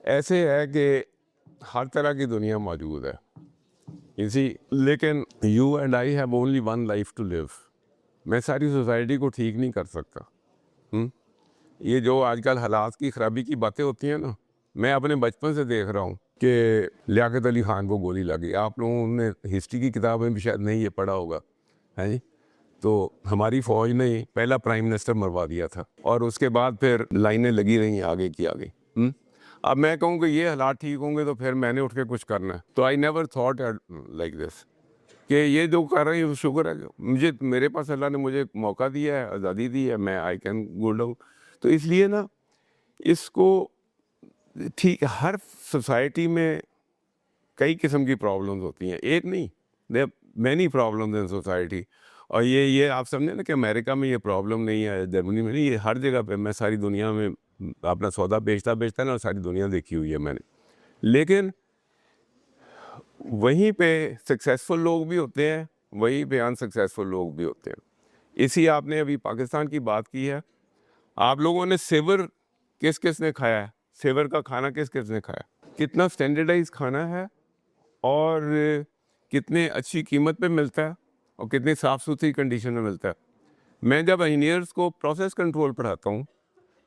ऐसे है कि हर तरह की दुनिया मौजूद है इसी, लेकिन you and I have only one life to live. मैं सारी सोसाइटी को ठीक नहीं कर सकता। हुँ? ये जो आजकल हालात की ख़राबी की बातें होती हैं ना, मैं अपने बचपन से देख रहा हूँ कि लियाकत अली ख़ान को गोली लगी। आप लोगों ने हिस्ट्री की किताब में भी शायद नहीं ये पढ़ा होगा, है जी? तो हमारी फ़ौज ने पहला प्राइम मिनिस्टर मरवा दिया था और उसके बाद फिर लाइनें लगी रहीं आगे की आगे। अब मैं कहूँ कि ये हालात ठीक होंगे तो फिर मैंने उठ के कुछ करना है। तो I never thought like this कि ये जो कर रहे हैं शुक्र है मुझे, मेरे पास अल्लाह ने मुझे मौका दिया है, आज़ादी दी है, मैं आई कैन गो डाउन। तो इसलिए ना इसको ठीक, हर सोसाइटी में कई किस्म की प्रॉब्लम्स होती हैं, एक नहीं, there many problems in society. और ये आप समझे ना कि अमेरिका में ये प्रॉब्लम नहीं है, जर्मनी में नहीं, ये हर जगह पे। मैं सारी दुनिया में अपना सौदा बेचता ना, सारी दुनिया देखी हुई है मैंने। लेकिन वहीं पे सक्सेसफुल लोग भी होते हैं, वहीं पे अनसक्सेसफुल लोग भी होते हैं। इसी आपने अभी पाकिस्तान की बात की है, आप लोगों ने सेवर किस किस ने खाया है? सेवर का खाना किस किस ने खाया? कितना स्टैंडर्डाइज खाना है और कितने अच्छी कीमत पे मिलता है और कितनी साफ़ सुथरी कंडीशन में मिलता है। मैं जब इंजीनियर्स को प्रोसेस कंट्रोल पढ़ाता हूँ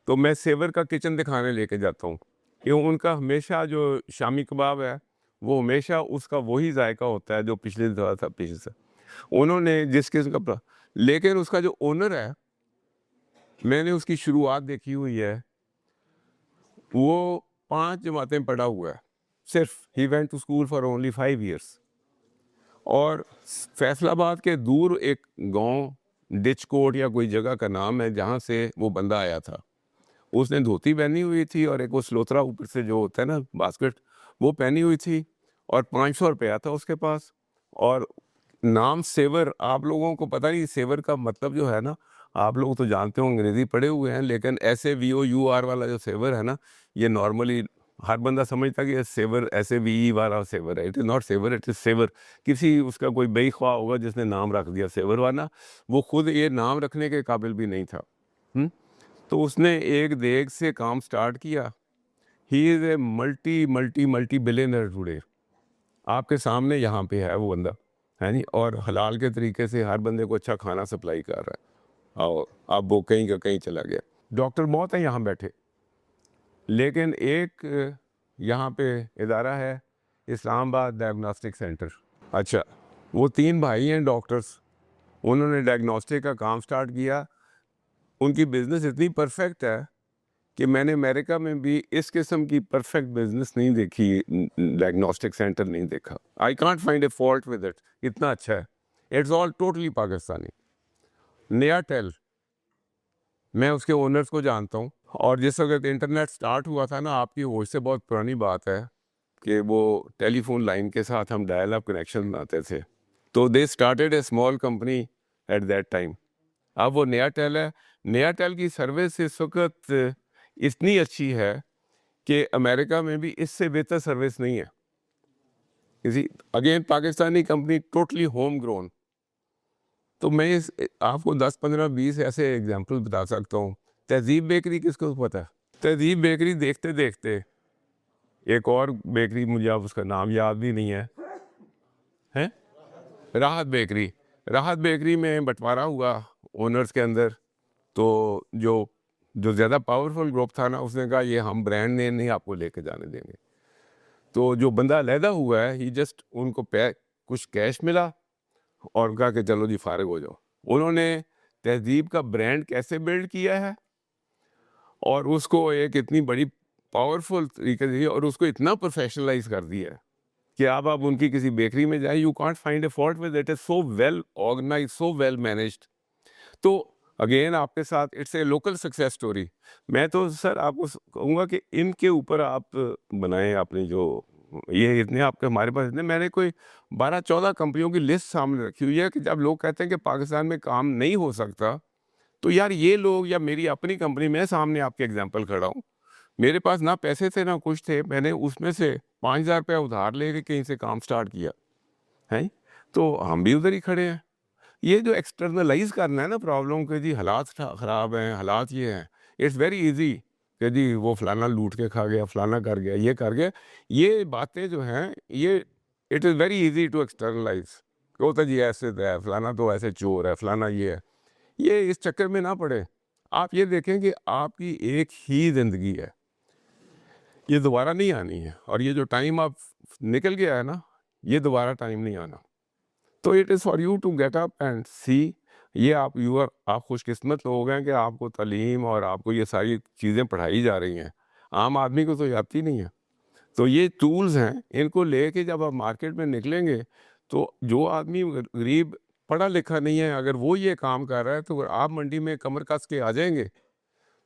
तो मैं सेवर का किचन दिखाने लेके जाता हूँ कि उनका हमेशा जो शामी कबाब है वो हमेशा उसका वही जायका होता है जो पिछले दफ़ा था, पिछले से उन्होंने जिस किस्म का लेकिन उसका जो ओनर है, मैंने उसकी शुरुआत देखी हुई है, वो 5 जमातें पढ़ा हुआ है सिर्फ। He went to school for only 5 years. और फैसलाबाद के दूर एक गांव डिचकोट या कोई जगह का नाम है जहाँ से वो बंदा आया था। उसने धोती पहनी हुई थी और एक वो सलोतरा ऊपर से जो होता है ना बास्केट, वो पहनी हुई थी और 500 रुपया था उसके पास। और नाम सेवर, आप लोगों को पता नहीं सेवर का मतलब जो है ना, आप लोग तो जानते हो अंग्रेजी पढ़े हुए हैं, लेकिन ऐसे VOUR वाला जो सेवर है ना, ये नॉर्मली हर बंदा समझता कि ये सेवर ऐसे VE वाला सेवर है। It is not saver, it is saver. किसी उसका कोई बेख्वाह होगा जिसने नाम रख दिया सेवर वाला, वो खुद ये नाम रखने के काबिल भी नहीं था। तो उसने एक देग से काम स्टार्ट किया। He is a multi multi multi billionaire today. आपके सामने यहाँ पे है वो बंदा, है नहीं, और हलाल के तरीके से हर बंदे को अच्छा खाना सप्लाई कर रहा है। और अब वो कहीं का कहीं चला गया। डॉक्टर बहुत हैं यहाँ बैठे, लेकिन एक यहाँ पे इदारा है इस्लामाबाद डायग्नोस्टिक सेंटर। अच्छा, वो 3 भाई हैं डॉक्टर्स, उन्होंने डायग्नोस्टिक का काम स्टार्ट किया। उनकी बिज़नेस इतनी परफेक्ट है कि मैंने अमेरिका में भी इस किस्म की परफेक्ट बिजनेस नहीं देखी, डायग्नोस्टिक सेंटर नहीं देखा। I can't find a fault with it, इतना अच्छा है। It's all totally Pakistani. नया टेल, मैं उसके ओनर्स को जानता हूँ। और जिस वक्त इंटरनेट स्टार्ट हुआ था ना, आपकी होश से बहुत पुरानी बात है कि वो टेलीफोन लाइन के साथ हम डायल अप कनेक्शन बनाते थे। तो they started A small company at that time. अब वो नया टेल है। नया टेल की सर्विस इस वक्त इतनी अच्छी है कि अमेरिका में भी इससे बेहतर सर्विस नहीं है किसी। Again Pakistani company, totally home grown. तो मैं आपको 10 15 20 ऐसे एग्जांपल बता सकता हूँ। तहजीब बेकरी किसको पता है? तहजीब बेकरी देखते देखते एक और बेकरी, मुझे अब उसका नाम याद भी नहीं है, राहत बेकरी। राहत बेकरी में बंटवारा हुआ ओनर्स के अंदर। तो जो जो ज़्यादा पावरफुल ग्रुप था ना, उसने कहा ये हम ब्रांड नेम नहीं आपको लेके जाने देंगे। तो जो बंदा अलहदा हुआ है, ही जस्ट उनको कुछ कैश मिला और कहा कि चलो जी फारिग हो जाओ। उन्होंने तहजीब का ब्रांड कैसे बिल्ड किया है और उसको एक इतनी बड़ी पावरफुल तरीके से, और उसको इतना प्रोफेशनलाइज कर दिया है कि आप उनकी किसी बेकरी में जाए, you can't find a fault with it. Is so well organise, so well managed. तो अगेन आपके साथ it's a local success story. मैं तो सर आपको कहूँगा कि इनके ऊपर आप बनाएं अपनी जो ये इतने आपके हमारे पास इतने, मैंने कोई 12-14 कंपनियों की लिस्ट सामने रखी हुई है कि जब लोग कहते हैं कि पाकिस्तान में काम नहीं हो सकता, तो यार ये लोग या मेरी अपनी कंपनी, मैं सामने आपके एग्जाम्पल खड़ा हूँ। मेरे पास ना पैसे थे ना कुछ थे, मैंने उसमें से 5,000 रुपया उधार लेके कहीं से काम स्टार्ट किया है। तो हम भी उधर ही खड़े हैं। ये जो एक्सटर्नलाइज करना है ना प्रॉब्लम के, जी हालात ख़राब हैं, हालात ये हैं, इट्स वेरी इजी। कि जी वो फलाना लूट के खा गया, फलाना कर गया, ये कर गया। ये बातें जो हैं ये it is very easy to externalise, कि होता जी ऐसे तो है, फलाना तो ऐसे चोर है, फलाना ये है। ये इस चक्कर में ना पड़े। आप ये देखें कि आपकी एक ही ज़िंदगी है, ये दोबारा नहीं आनी है, और ये जो टाइम आप निकल गया है ना, ये दोबारा टाइम नहीं आना। तो it is for you to get up and see. ये आप खुशकिस्मत लोग हैं कि आपको तालीम और आपको ये सारी चीज़ें पढ़ाई जा रही हैं। आम आदमी को तो आती नहीं है। तो ये टूल्स हैं, इनको लेके जब आप मार्केट में निकलेंगे, तो जो आदमी गरीब पढ़ा लिखा नहीं है, अगर वो ये काम कर रहा है, तो आप मंडी में कमर कस के आ जाएंगे,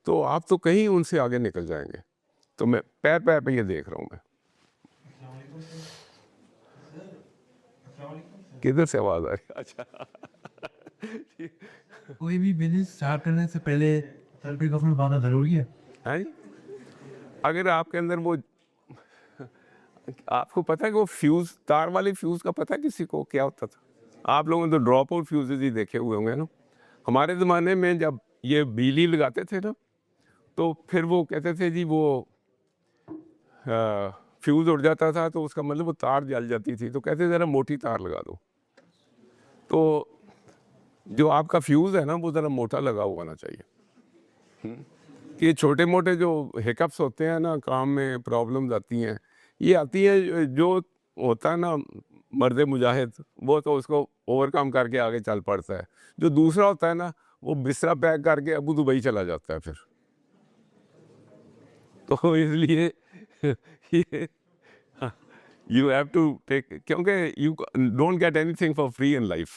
तो आप तो कहीं उनसे आगे निकल जाएंगे। तो मैं पैर पैर पे ये देख रहा हूँ मैं। किधर से आवाज़ आ रही है? अच्छा। कोई भी बिजनेस स्टार्ट करने से पहले सर्टिफिकेट गवर्नमेंट पाना जरूरी है। हैं जी? अगर आपके अंदर वो आपको पता है कि वो फ्यूज़, तार वाली फ्यूज़ का पता है किसी को क्या होता था? आप लोगों ने तो ड्रॉप आउट फ्यूज़ेज़ ही देखे हुए होंगे ना? हमारे ज़माने में जब ये बिजली लगाते थे ना, तो फिर वो कहते थे जी वो फ्यूज़ उड़ जाता था, तो उसका मतलब वो तार जल जाती थी, तो कहते ज़रा मोटी तार लगा दो। तो जो आपका फ्यूज़ है ना, वो ज़रा मोटा लगा हुआ होना चाहिए। ये छोटे-मोटे जो हिकअप्स होते हैं ना, काम में प्रॉब्लम्स आती हैं, ये आती हैं जो होता है ना मर्द मुजाहिद, वो तो उसको ओवरकम करके आगे चल पड़ता है। जो दूसरा होता है ना, वो बिस्तरा पैक करके अबू दुबई चला जाता है फिर। तो इसलिए ये हाँ, यू हैव टू टेक, क्योंकि you don't get anything for free in life.